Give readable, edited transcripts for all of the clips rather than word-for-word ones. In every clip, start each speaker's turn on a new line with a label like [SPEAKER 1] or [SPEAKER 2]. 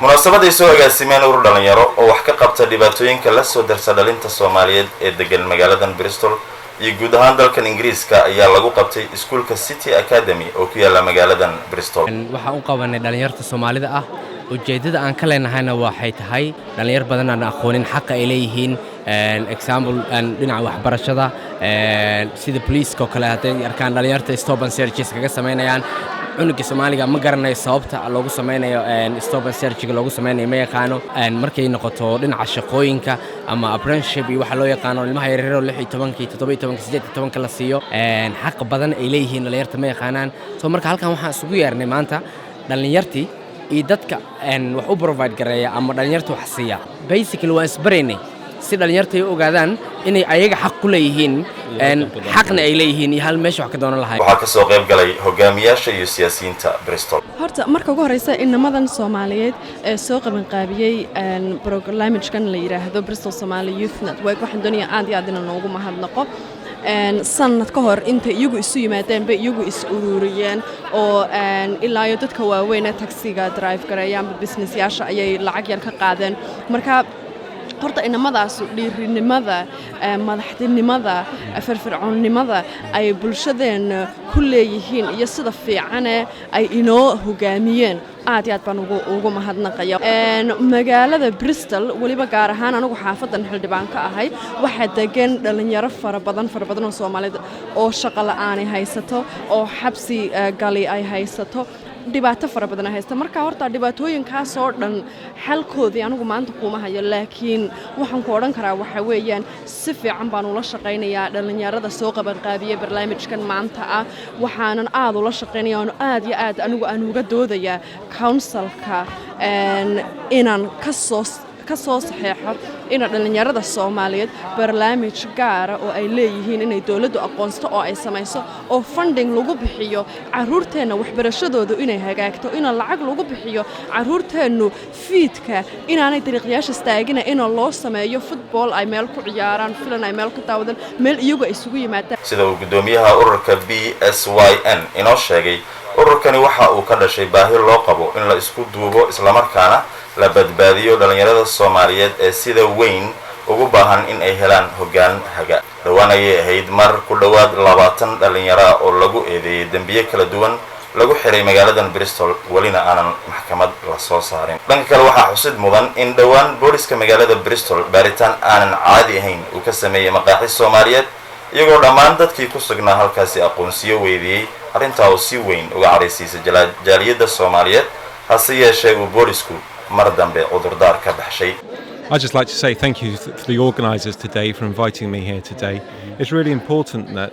[SPEAKER 1] munaasabadii soo agaasimeen urur dhalinyaro oo wax ka qabta dhibaatooyinka la soo darsa dhalinta Soomaaliyeed ee degan magaaladan Bristol iyo guud ahaan dalkan Ingiriiska ayaa lagu qabtay iskuulka City Academy oo ku yaala magaaladan Bristol.
[SPEAKER 2] Waxa uu qabanay dhalinyarta Soomaalida ah ujeedada aan ka leenahayna waxay tahay dhalinyar badan aan aqoonin xaq ay leeyihiin example dhinaca waxbarashada sida police-ka kale haday arkaan dhalinyarta stop and searches kaga sameynayaan cunuga Soomaaliga ma garanayo sababta loogu sameynayo stop and search loogu sameynayo ma yaqaano markay noqoto dhinaca shaqooyinka ama apprenticeship iyo waxa loo yaqaano ilmaha yaryar oo 16 17 18 la siiyo xaq badan ay leeyihiin dhalinyarta ma yaqaanaan soo marka halkan waxaan isugu yeernay maanta dhalinyartii iyo dadka wax u provide gareeya ama dhalinyarta wax siiya basically waa isbareynay si dhalinyarta ay ogaadaan inay ayaga xaq ku leeyihiin xaqna ay leeyihiin iyo hal meesha wax ka doonan lahayn.
[SPEAKER 1] Waxa ka soo qayb galay hogaamiyaasha iyo siyaasiyiinta Bristol.
[SPEAKER 3] Horta marka ugu horeysa inamadan Soomaaliyeed ee soo qaban qaabiyay barnaamijkan la yiraahdo Bristol Somali Youth Network waxaan doonayaa aad iyo aad inaan ugu mahadnaqo sanad ka hor inta iyagu isu yimaadeen bay iyagu is ururiyeen oo ilaa iyo dadka waaweyn ee taxiga drive gareeyaan business yaasha ayay lacag yar ka qaadeen marka horta inamadaas dhiirinimada madaxtinimada firfircoonnimada ay bulshadeena ku leeyihiin iyo sida fiican ay inoo hogaamiyeen aad iyo aad baan ugu mahadnaqaya magaalada Bristol waliba gaar ahaan anigu xaafadan xildhibaan ka ahay waxa degan dhalinyaro fara badan oo Soomaaliyeed oo shaqo la'aan ay haysato oo xabsi gali ay haysato dhibaato fara badan haysta marka horta dhibaatooyinkaas oo dhan xalkoodii anigu maanta kuma hayo laakiin waxaan ku oran karaa waxa weeyaan si fiican baan ula shaqeynayaa dhalinyarada soo qaban qaabiyay barnaamijkan maanta ah waxaanan aad ula shaqeynayaa oo aad iyo aad anigu aan uga doodayaa councilka inaan ka soo saxeexo in dhalinyarada Soomaaliyeed barnaamij gaar ah oo ay leeyihiin inay dawladdu aqoonsato oo ay samayso oo funding lagu bixiyo caruurteena waxbarashadooda inay hagaagto in lacag lagu bixiyo caruurteenu fiidka inaanay dariiqyaasha istaagina in loo sameeyo football ay meel ku ciyaaraan filan ay meel ku taawadan meel iyagu ay isugu yimaadaan
[SPEAKER 1] sida uu gudoomiyaha ururka BSYN inoo sheegay ururkani waxa uu ka dhashay baahi loo qabo in la isku duubo isla markaana la badbaadiyo dhalinyarada Soomaaliyeed ee sida weyn ugu baahan in ay helaan hoggaan haga dhawaan ay ahayd mar ku dhawaad 20 dhalinyaro oo lagu eedeeyay dambiye kala duwan lagu xiray magaaladan Bristol walina aanan maxkamad la soo saarin dhanka kale waxa xusid mudan in dhawaan booliska magaalada Bristol baaritaan aanan caadi ahayn uu ka sameeyay maqaaxi Soomaaliyeed iyagoo dhammaan dadkii ku sugnaa halkaasi aqoonsiyo weydiyay arrintaa oo si weyn uga careysiisay jaaliyadda Soomaaliyeed hase yeeshee uu boolisku mar dambe cudurdaar ka baxshay.
[SPEAKER 4] I'd just like to say thank you to the organisers today for inviting me here today. It's really important that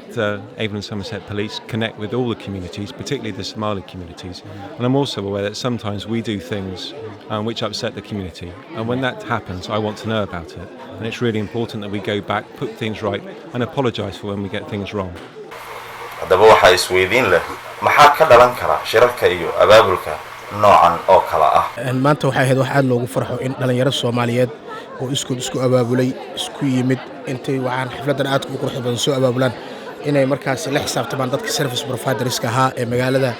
[SPEAKER 4] Avon and Somerset Police connect with all the communities, particularly the Somali communities. And I'm also aware that sometimes we do things which upset the community. And when that happens, I want to know about it. And it's really important that we go back, put things right, and apologise for when we get things wrong.
[SPEAKER 1] Haddaba waxa isweydiin leh maxaa ka dhalan kara shirarka iyo abaabulka noocan oo kala ah
[SPEAKER 5] maanta waxay ahayd wax aad loogu farxo in dhalinyaro Soomaaliyeed oo isku abaabulay isku yimid intay waxaan xafladan aad u qurux badan soo abaabulaan inay markaas la xisaabtamaan dadka service providers ka ahaa ee magaalada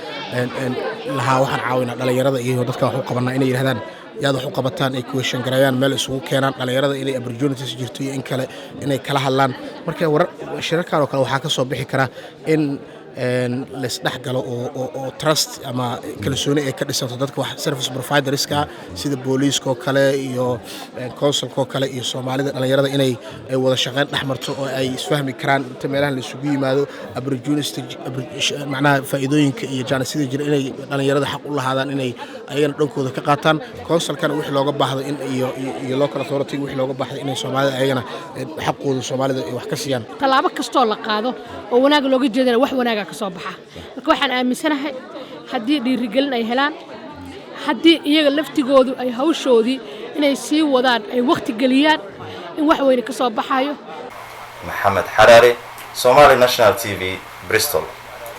[SPEAKER 5] lahaa waxaan caawinaa dhalinyarada iyo dadka wax u qabanaa inay yiraahdaan yaad wax u qabataan ay question gareeyaan meel isugu keenaan dhalinyarada inay opportunities jirto iyo in kale inay kala hadlaan marka shirarkan oo kale waxa ka soo bixi kara in لسدح قالوا أو trust أما كلسوني كديسان تدك واحد service providers كا سيد بوليس كوكالة يو council كوكالة يو سومالي أنا يرى إني وذا شغال أحمر تو أي فهم كران تمرين للسوقي ماذا أبرجونس معناه فائدين يجانا سيد جل إني أنا يرى حق الله هذا إني أيان رنكو ذا كقطان council كان وح لوجب بحض إن يلوكل authority وح لوجب بحض إني سومالي أيانا حقه سومالي وحكسيان
[SPEAKER 6] طلابك كستول قاضو وناق لوجي جدا وح وناق kasoo baxa marka waxaan aaminsanahay hadii dhiirigelin ay helaan hadii iyaga laftigoodu ay hawshoodii inay sii wadaan ay waqti galiyaan in wax weyn ka soo baxayo
[SPEAKER 1] Maxamed Xaraare Somali National TV Bristol